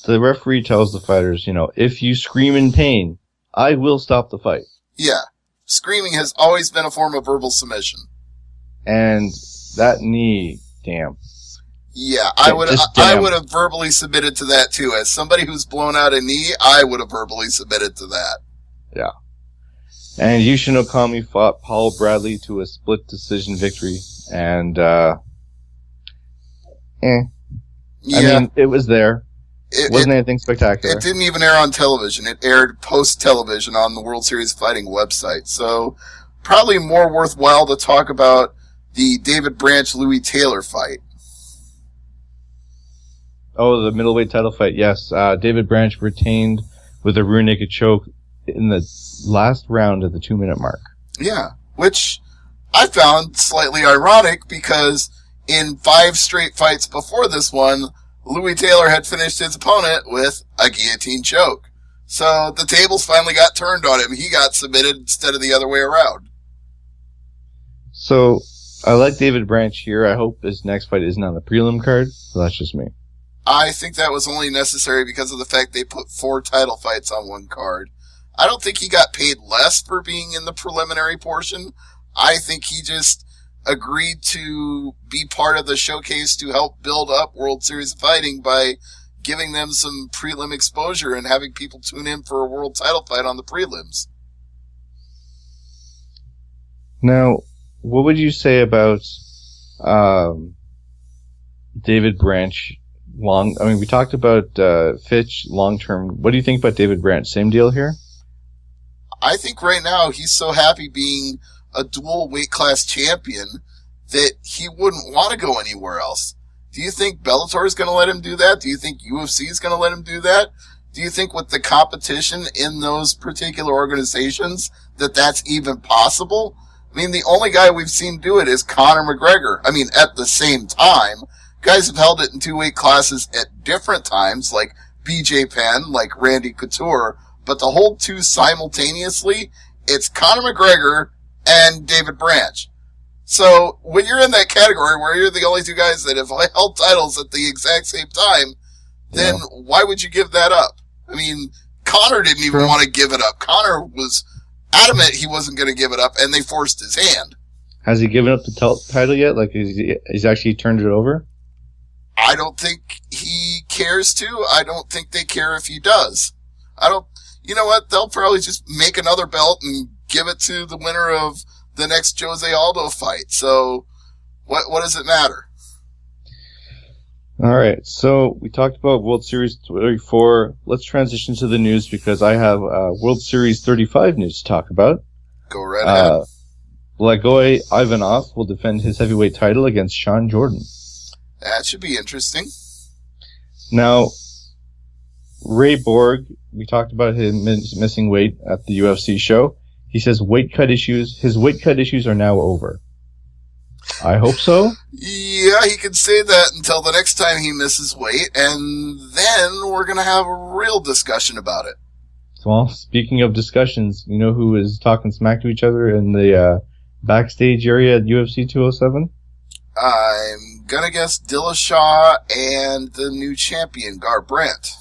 the referee tells the fighters, if you scream in pain, I will stop the fight. Yeah. Screaming has always been a form of verbal submission. And that knee, damn. Yeah, I would have verbally submitted to that too. As somebody who's blown out a knee, I would have verbally submitted to that. Yeah. And Yushin Okami fought Paul Bradley to a split decision victory. And, Yeah. I mean, it was there. It wasn't anything spectacular. It didn't even air on television. It aired post-television on the World Series Fighting website. So, probably more worthwhile to talk about the David Branch-Louis Taylor fight. Oh, the middleweight title fight, yes. David Branch retained with a rear naked choke in the last round at the 2-minute mark. Yeah, which I found slightly ironic because in 5 straight fights before this one, Louis Taylor had finished his opponent with a guillotine choke. So the tables finally got turned on him. He got submitted instead of the other way around. So, I like David Branch here. I hope his next fight isn't on the prelim card. So that's just me. I think that was only necessary because of the fact they put 4 title fights on one card. I don't think he got paid less for being in the preliminary portion. I think he just agreed to be part of the showcase to help build up World Series of Fighting by giving them some prelim exposure and having people tune in for a world title fight on the prelims. Now, what would you say about David Branch? We talked about Fitch long term. What do you think about David Branch? Same deal here? I think right now he's so happy being a dual weight class champion that he wouldn't want to go anywhere else. Do you think Bellator is going to let him do that? Do you think UFC is going to let him do that? Do you think with the competition in those particular organizations that that's even possible? I mean, the only guy we've seen do it is Conor McGregor. I mean, at the same time, guys have held it in 2 weight classes at different times, like BJ Penn, like Randy Couture, but to hold 2 simultaneously, it's Conor McGregor and David Branch. So, when you're in that category where you're the only 2 guys that have held titles at the exact same time, then why would you give that up? I mean, Conor didn't even want to give it up. Conor was adamant he wasn't going to give it up, and they forced his hand. Has he given up the title yet? Like, he's actually turned it over? I don't think he cares to. I don't think they care if he does. You know what? They'll probably just make another belt and give it to the winner of the next Jose Aldo fight. So, what does it matter? All right. So, we talked about World Series 34. Let's transition to the news because I have World Series 35 news to talk about. Go right ahead. Blagoy Ivanov will defend his heavyweight title against Sean Jordan. That should be interesting. Now, Ray Borg, we talked about him missing weight at the UFC show. He says his weight cut issues are now over. I hope so. Yeah, he can say that until the next time he misses weight, and then we're going to have a real discussion about it. Well, speaking of discussions, you know who is talking smack to each other in the backstage area at UFC 207? I'm going to guess Dillashaw and the new champion, Garbrandt.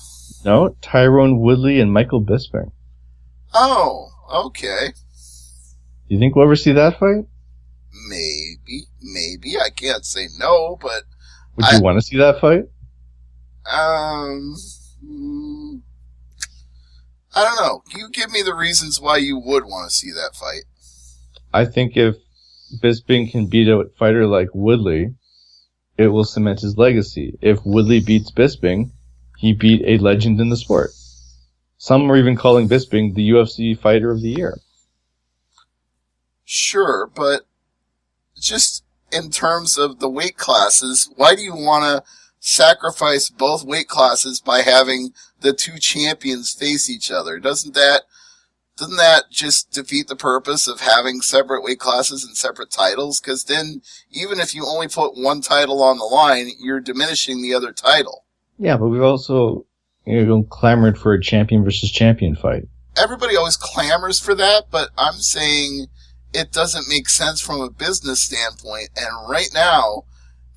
No, Tyrone Woodley and Michael Bisping. Oh, okay. Do you think we'll ever see that fight? Maybe. I can't say no, but... Would you want to see that fight? I don't know. You give me the reasons why you would want to see that fight. I think if Bisping can beat a fighter like Woodley, it will cement his legacy. If Woodley beats Bisping, he beat a legend in the sport. Some are even calling Bisping the UFC Fighter of the Year. Sure, but just in terms of the weight classes, why do you want to sacrifice both weight classes by having the 2 champions face each other? Doesn't that just defeat the purpose of having separate weight classes and separate titles? Because then, even if you only put one title on the line, you're diminishing the other title. Yeah, but we've also clamored for a champion versus champion fight. everybody always clamors for that, but I'm saying it doesn't make sense from a business standpoint. And right now,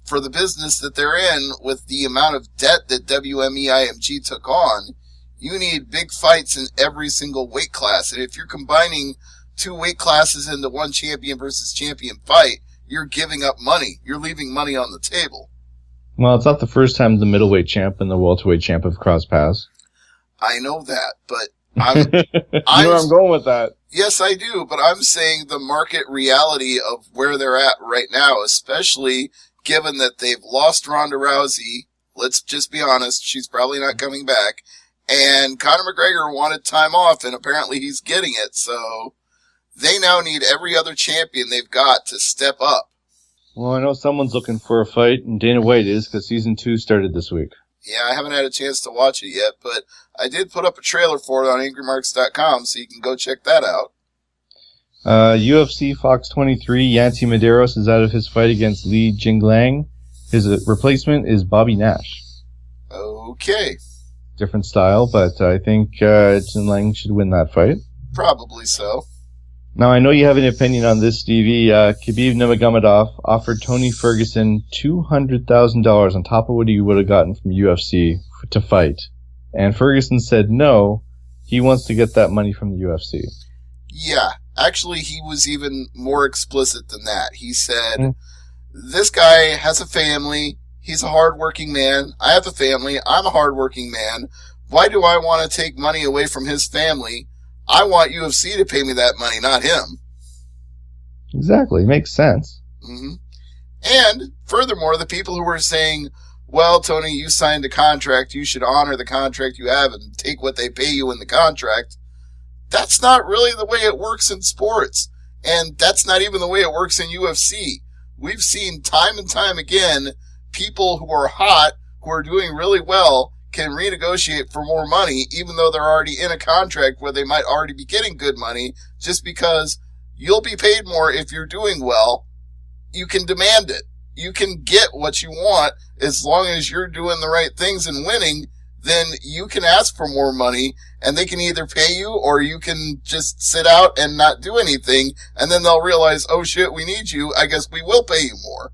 for the business that they're in, with the amount of debt that WME-IMG took on, you need big fights in every single weight class. And if you're combining 2 weight classes into one champion versus champion fight, you're giving up money. You're leaving money on the table. Well, it's not the first time the middleweight champ and the welterweight champ have crossed paths. I know that, but you know where I'm going with that. Yes, I do, but I'm saying the market reality of where they're at right now, especially given that they've lost Ronda Rousey. Let's just be honest, she's probably not coming back. And Conor McGregor wanted time off, and apparently he's getting it, so they now need every other champion they've got to step up. Well, I know someone's looking for a fight, and Dana White is, because season 2 started this week. Yeah, I haven't had a chance to watch it yet, but I did put up a trailer for it on AngryMarks.com, so you can go check that out. UFC Fox 23, Yancy Medeiros is out of his fight against Li Jinglang. His replacement is Bobby Nash. Okay. Different style, but I think Jinglang should win that fight. Probably so. Now, I know you have an opinion on this, Stevie. Khabib Nurmagomedov offered Tony Ferguson $200,000 on top of what he would have gotten from UFC to fight. And Ferguson said no, he wants to get that money from the UFC. Yeah, actually, he was even more explicit than that. He said, this guy has a family, he's a hardworking man, I have a family, I'm a hardworking man. Why do I want to take money away from his family? I want UFC to pay me that money, not him. Exactly. Makes sense. Mm-hmm. And furthermore, the people who were saying, well, Tony, you signed a contract, you should honor the contract you have and take what they pay you in the contract. That's not really the way it works in sports. And that's not even the way it works in UFC. We've seen time and time again, people who are hot, who are doing really well, can renegotiate for more money, even though they're already in a contract where they might already be getting good money, just because you'll be paid more if you're doing well. You can demand it. You can get what you want as long as you're doing the right things and winning. Then you can ask for more money, and they can either pay you or you can just sit out and not do anything, and then they'll realize, oh shit, we need you, I guess we will pay you more.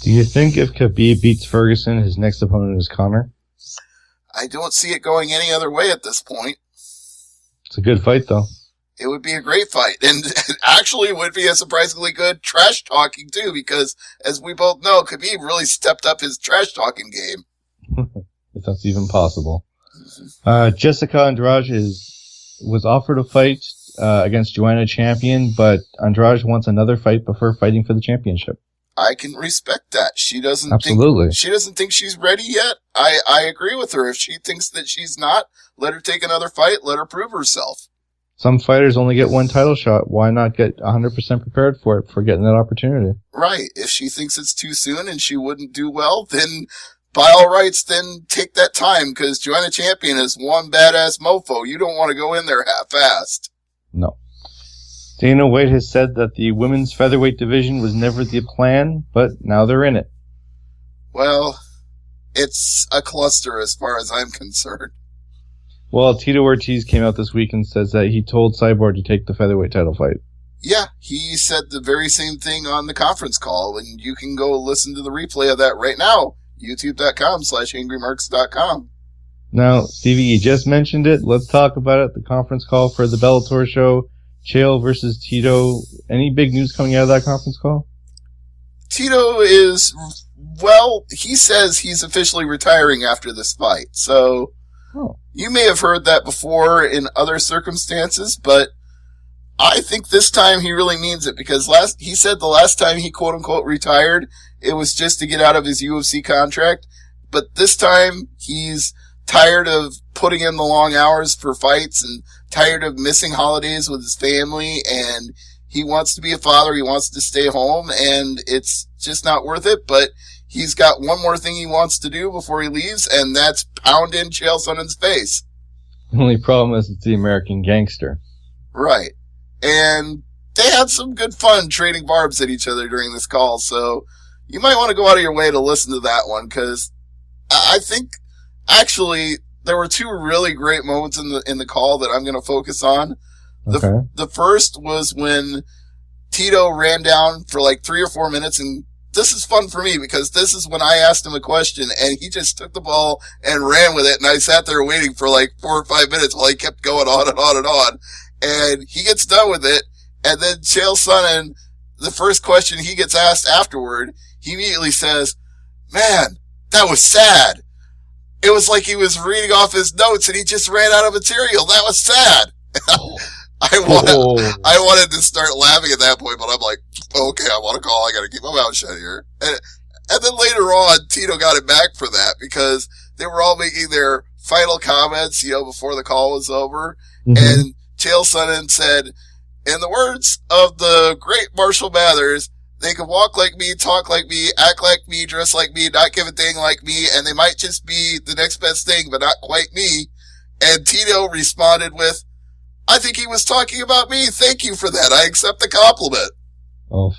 Do you think if Khabib beats Ferguson, his next opponent is Conor? I don't see it going any other way at this point. It's a good fight, though. It would be a great fight, and actually it would be a surprisingly good trash talking too, because as we both know, Khabib really stepped up his trash talking game. If that's even possible. Jessica Andrade was offered a fight against Joanna Champion, but Andrade wants another fight before fighting for the championship. I can respect that. She doesn't think she's ready yet. I agree with her. If she thinks that she's not, let her take another fight. Let her prove herself. Some fighters only get one title shot. Why not get 100% prepared for it, for getting that opportunity? Right. If she thinks it's too soon and she wouldn't do well, then by all rights, then take that time, because Joanna Champion is one badass mofo. You don't want to go in there half-assed. No. Dana White has said that the women's featherweight division was never the plan, but now they're in it. Well, it's a cluster as far as I'm concerned. Well, Tito Ortiz came out this week and says that he told Cyborg to take the featherweight title fight. Yeah, he said the very same thing on the conference call, and you can go listen to the replay of that right now. youtube.com/AngryMarks.com. Now, Stevie, you just mentioned it. Let's talk about it. The conference call for the Bellator show. Chael versus Tito. Any big news coming out of that conference call? Tito is, well, he says he's officially retiring after this fight. So, You may have heard that before in other circumstances, but I think this time he really means it, because he said the last time he quote unquote retired, it was just to get out of his UFC contract. But this time he's tired of putting in the long hours for fights and tired of missing holidays with his family, and he wants to be a father. He wants to stay home, and it's just not worth it. But he's got one more thing he wants to do before he leaves, and that's pound in Chael Sonnen's face. The only problem is it's the American Gangster. Right. And they had some good fun trading barbs at each other during this call, so you might want to go out of your way to listen to that one, because I think, actually, there were two really great moments in the call that I'm going to focus on. Okay. The first was when Tito ran down for like 3 or 4 minutes, and this is fun for me because this is when I asked him a question and he just took the ball and ran with it, and I sat there waiting for like 4 or 5 minutes while he kept going on and on and on. And he gets done with it, and then Chael Sonnen, the first question he gets asked afterward, he immediately says, "Man, that was sad. It was like he was reading off his notes and he just ran out of material. That was sad." I wanted to start laughing at that point, but I'm like, okay, I want to call. I got to keep my mouth shut here. And then later on, Tito got it back for that because they were all making their final comments, before the call was over. Mm-hmm. And Chael Sonnen said, "In the words of the great Marshall Mathers, they can walk like me, talk like me, act like me, dress like me, not give a dang like me, and they might just be the next best thing, but not quite me." And Tito responded with, "I think he was talking about me. Thank you for that. I accept the compliment." Oh.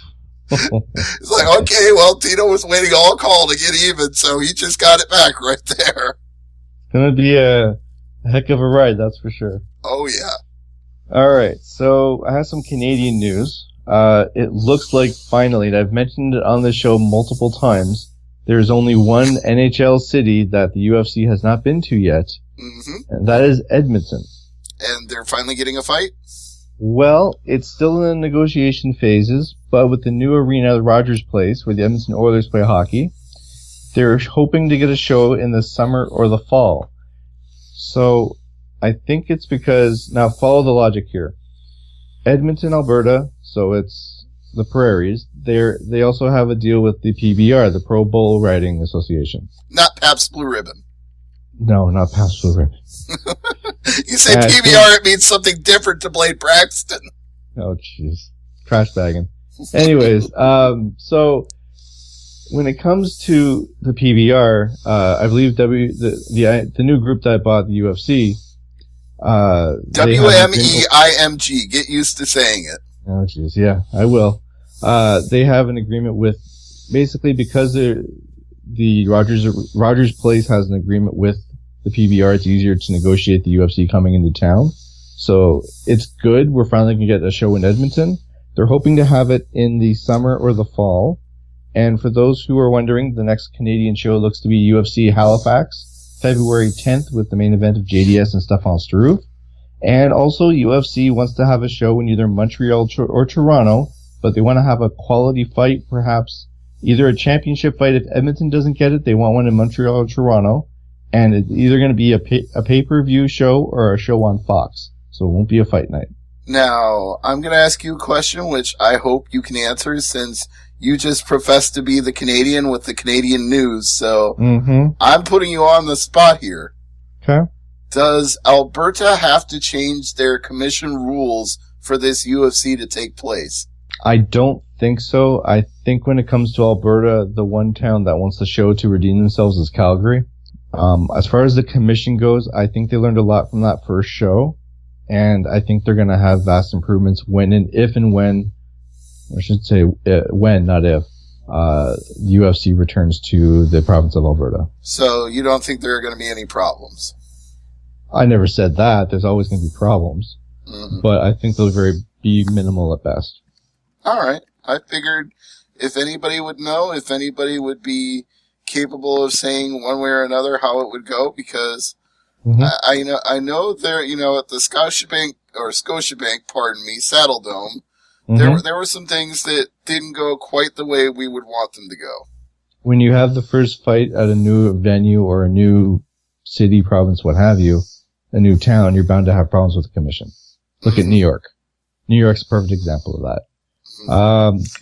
It's like, okay, well, Tito was waiting all call to get even, so he just got it back right there. It's going to be a heck of a ride, that's for sure. Oh, yeah. All right, so I have some Canadian news. It looks like finally, and I've mentioned it on the show multiple times, there's only one NHL city that the UFC has not been to yet, and that is Edmonton. And they're finally getting a fight? Well, it's still in the negotiation phases, but with the new arena, Rogers Place, where the Edmonton Oilers play hockey, they're hoping to get a show in the summer or the fall. So, I think it's because, now follow the logic here. Edmonton, Alberta, so it's the prairies, they also have a deal with the PBR, the Pro Bull Riding Association. Not Pabst Blue Ribbon. No, not Pabst Blue Ribbon. You say PBR, it means something different to Blade Braxton. Oh, jeez. Trash bagging. Anyways, so when it comes to the PBR, I believe the new group that bought the UFC, WMEIMG. Get used to saying it. Oh, jeez. Yeah, I will. They have an agreement with, basically because the Rogers Place has an agreement with the PBR, it's easier to negotiate the UFC coming into town. So it's good. We're finally going to get a show in Edmonton. They're hoping to have it in the summer or the fall. And for those who are wondering, the next Canadian show looks to be UFC Halifax, February 10th, with the main event of JDS and Stefan Struve. And also UFC wants to have a show in either Montreal or Toronto, but they want to have a quality fight, perhaps either a championship fight. If Edmonton doesn't get it, they want one in Montreal or Toronto. And it's either going to be a pay-per-view show or a show on Fox. So it won't be a fight night. Now, I'm going to ask you a question which I hope you can answer since you just professed to be the Canadian with the Canadian news. So I'm putting you on the spot here. Okay. Does Alberta have to change their commission rules for this UFC to take place? I don't think so. I think when it comes to Alberta, the one town that wants the show to redeem themselves is Calgary. As far as the commission goes, I think they learned a lot from that first show, and I think they're going to have vast improvements when, not if, UFC returns to the province of Alberta. So you don't think there are going to be any problems? I never said that. There's always going to be problems, but I think they'll be minimal at best. All right. I figured if anybody would know, if anybody would be capable of saying one way or another how it would go, because I know there, at the Scotiabank, pardon me, Saddle Dome, there were some things that didn't go quite the way we would want them to go. When you have the first fight at a new venue or a new city, province, what have you, a new town, you're bound to have problems with the commission. Look at New York. New York's a perfect example of that.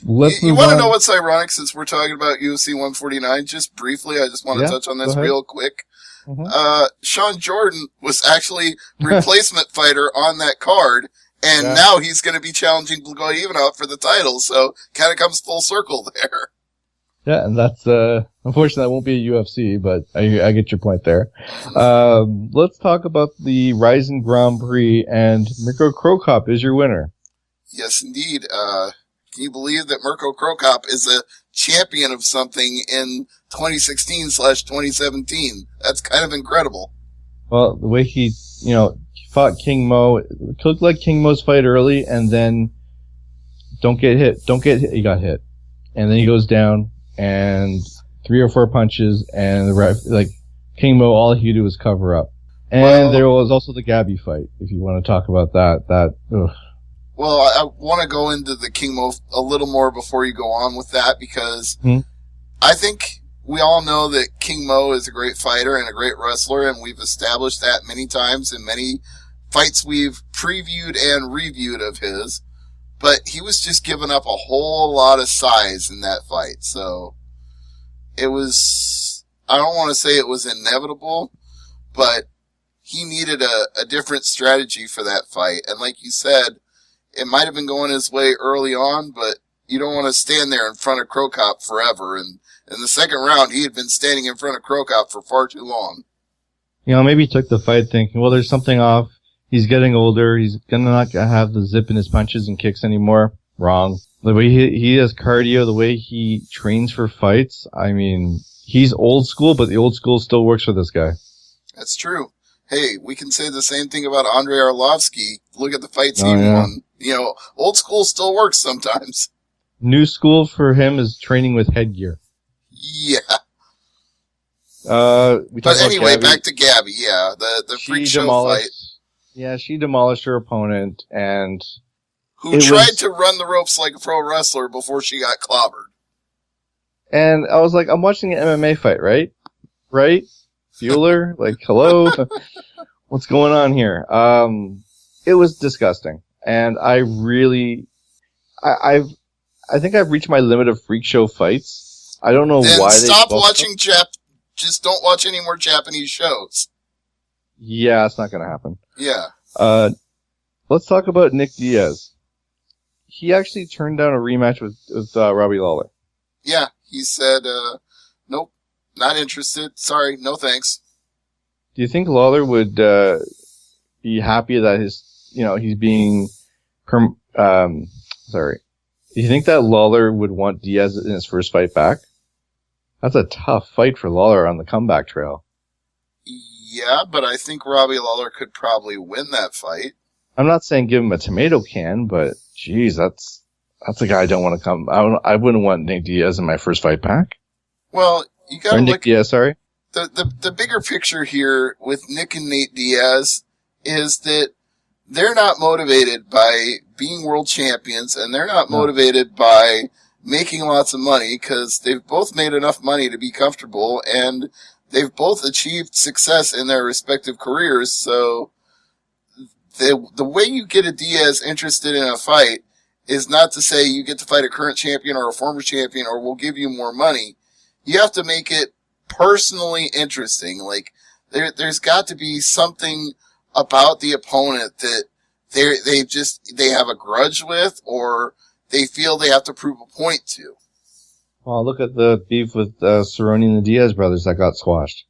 Let's you want to know what's ironic since we're talking about UFC 149? Just briefly, I just want to touch on this real quick. Sean Jordan was actually replacement fighter on that card, and now he's going to be challenging Blagoevinoff for the title, so kind of comes full circle there. Yeah, and that's, unfortunately that won't be a UFC, but I get your point there. Let's talk about the Ryzen Grand Prix, and Mirko Cro Cop is your winner. Yes, indeed. Can you believe that Mirko Cro Cop is a champion of something in 2016/2017? That's kind of incredible. Well, the way he fought King Mo, it looked like King Mo's fight early, and then don't get hit. He got hit. And then he goes down, and 3 or 4 punches, and the ref, King Mo, all he did was cover up. And there was also the Gabby fight, if you want to talk about that. Ugh. Well, I want to go into the King Mo a little more before you go on with that, because I think we all know that King Mo is a great fighter and a great wrestler, and we've established that many times in many fights we've previewed and reviewed of his. But he was just giving up a whole lot of size in that fight. So it was, I don't want to say it was inevitable, but he needed a different strategy for that fight. And like you said, it might have been going his way early on, but you don't want to stand there in front of Krokop forever. And in the second round, he had been standing in front of Krokop for far too long. Maybe he took the fight thinking, well, there's something off. He's getting older. He's not gonna have the zip in his punches and kicks anymore. Wrong. The way he has cardio, the way he trains for fights. I mean, he's old school, but the old school still works for this guy. That's true. Hey, we can say the same thing about Andrei Arlovsky. Look at the fights he won. Old school still works sometimes. New school for him is training with headgear. Yeah. But anyway, back to Gabby. Yeah, the freak show fight. Yeah, she demolished her opponent, and who tried to run the ropes like a pro wrestler before she got clobbered. And I was like, I'm watching an MMA fight, right? Right? Bueller? Hello? What's going on here? It was disgusting. And I think I've reached my limit of freak show fights. I don't know why they stop watching just don't watch any more Japanese shows. Yeah, it's not gonna happen. Yeah. Let's talk about Nick Diaz. He actually turned down a rematch with Robbie Lawler. Yeah, he said, nope, not interested. Sorry, no thanks. Do you think Lawler would be happy that he's being sorry. Do you think that Lawler would want Diaz in his first fight back? That's a tough fight for Lawler on the comeback trail. Yeah, but I think Robbie Lawler could probably win that fight. I'm not saying give him a tomato can, but geez, that's a guy I don't want to come. I wouldn't want Nick Diaz in my first fight back. Well, you got to Nick Diaz, sorry. The bigger picture here with Nick and Nate Diaz is that they're not motivated by being world champions, and they're not motivated by making lots of money, because they've both made enough money to be comfortable, and they've both achieved success in their respective careers. So the way you get a Diaz interested in a fight is not to say you get to fight a current champion or a former champion or we'll give you more money. You have to make it personally interesting. There's got to be something about the opponent that they have a grudge with, or they feel they have to prove a point to. Well, look at the beef with Cerrone and the Diaz brothers that got squashed.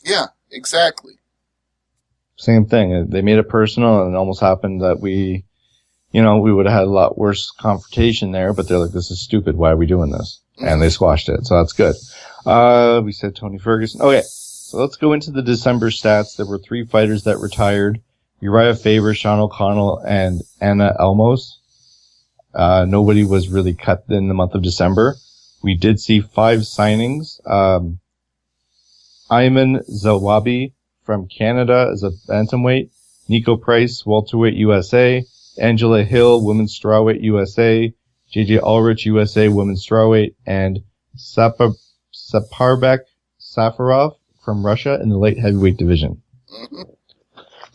Yeah, exactly. Same thing. They made it personal, and it almost happened that we would have had a lot worse confrontation there, but they're like, this is stupid. Why are we doing this? Mm-hmm. And they squashed it, so that's good. We said Tony Ferguson. Okay, so let's go into the December stats. There were 3 fighters that retired. Uriah Faber, Sean O'Connell, and Anna Elmos. Nobody was really cut in the month of December. We did see 5 signings. Ayman Zawabi from Canada as a bantamweight. Nico Price, welterweight USA. Angela Hill, women's strawweight USA. JJ Ulrich, USA, women's strawweight. And Saparbek Safarov from Russia in the light heavyweight division.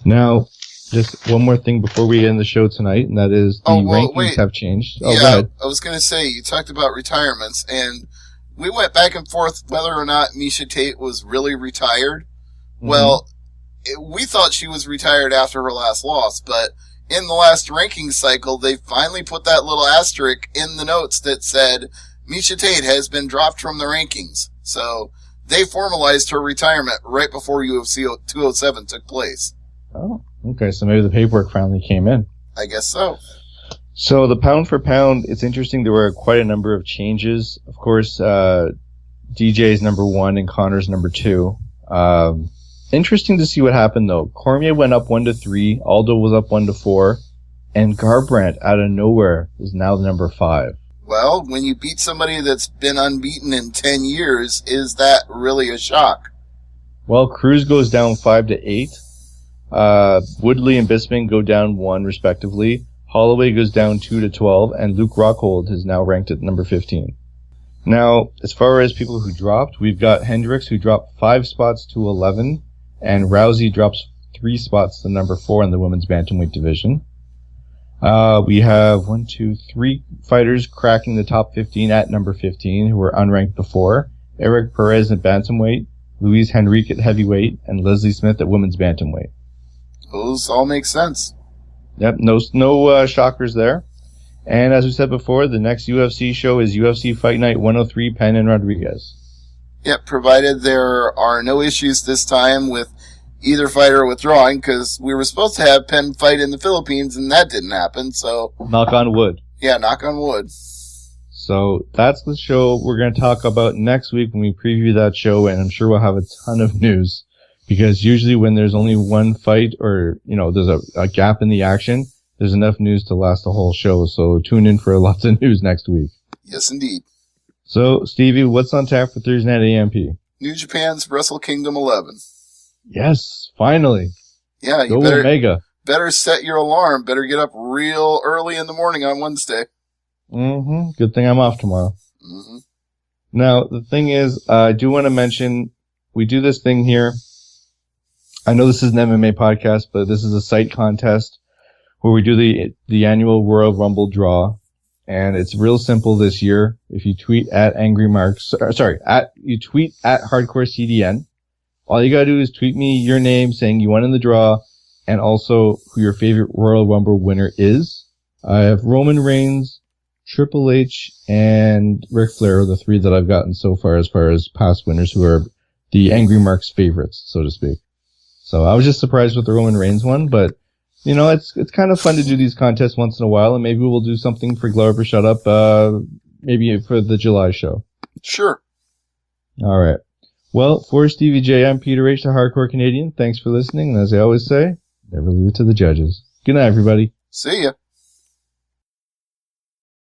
Now, just one more thing before we end the show tonight, and that is the rankings have changed. Yeah, go ahead. I was going to say, you talked about retirements, and we went back and forth whether or not Miesha Tate was really retired. Mm-hmm. Well, we thought she was retired after her last loss, but in the last ranking cycle, they finally put that little asterisk in the notes that said, Miesha Tate has been dropped from the rankings. So they formalized her retirement right before UFC 207 took place. Oh, okay. So maybe the paperwork finally came in. I guess so. So the pound for pound, it's interesting. There were quite a number of changes. Of course, DJ's number 1 and Connor's number 2. Interesting to see what happened, though. Cormier went up 1-3, Aldo was up 1-4, and Garbrandt, out of nowhere, is now the number 5. Well, when you beat somebody that's been unbeaten in 10 years, is that really a shock? Well, Cruz goes down 5-8. Woodley and Bisping go down 1, respectively. Holloway goes down 2-12, and Luke Rockhold is now ranked at number 15. Now, as far as people who dropped, we've got Hendricks, who dropped 5 spots to 11, and Rousey drops 3 spots to number 4 in the women's bantamweight division. We have 3 fighters cracking the top 15 at number 15, who were unranked before. Eric Perez at bantamweight, Luis Henrique at heavyweight, and Leslie Smith at women's bantamweight. Those all make sense. Yep, no shockers there. And as we said before, the next UFC show is UFC Fight Night 103, Penn and Rodriguez. Yep, provided there are no issues this time with either fighter withdrawing, because we were supposed to have Penn fight in the Philippines, and that didn't happen, so... Knock on wood. Yeah, knock on wood. So that's the show we're going to talk about next week when we preview that show, and I'm sure we'll have a ton of news, because usually when there's only one fight or, there's a gap in the action, there's enough news to last the whole show, so tune in for lots of news next week. Yes, indeed. So, Stevie, what's on tap for Thursday night AMP? New Japan's Wrestle Kingdom 11. Yes, finally. Yeah, you Go better set your alarm. Better get up real early in the morning on Wednesday. Mm-hmm. Good thing I'm off tomorrow. Mm-hmm. Now, the thing is, I do want to mention, we do this thing here. I know this is an MMA podcast, but this is a site contest where we do the annual Royal Rumble draw. And it's real simple this year. If you tweet at you tweet at HardcoreCDN, all you gotta do is tweet me your name saying you won in the draw and also who your favorite Royal Rumble winner is. I have Roman Reigns, Triple H, and Ric Flair are the 3 that I've gotten so far as past winners who are the Angry Marks favorites, so to speak. So I was just surprised with the Roman Reigns one, but it's kind of fun to do these contests once in a while, and maybe we'll do something for Glow Up or Shut Up, maybe for the July show. Sure. All right. Well, for Stevie J, I'm Peter H, the Hardcore Canadian. Thanks for listening, and as I always say, never leave it to the judges. Good night, everybody. See ya.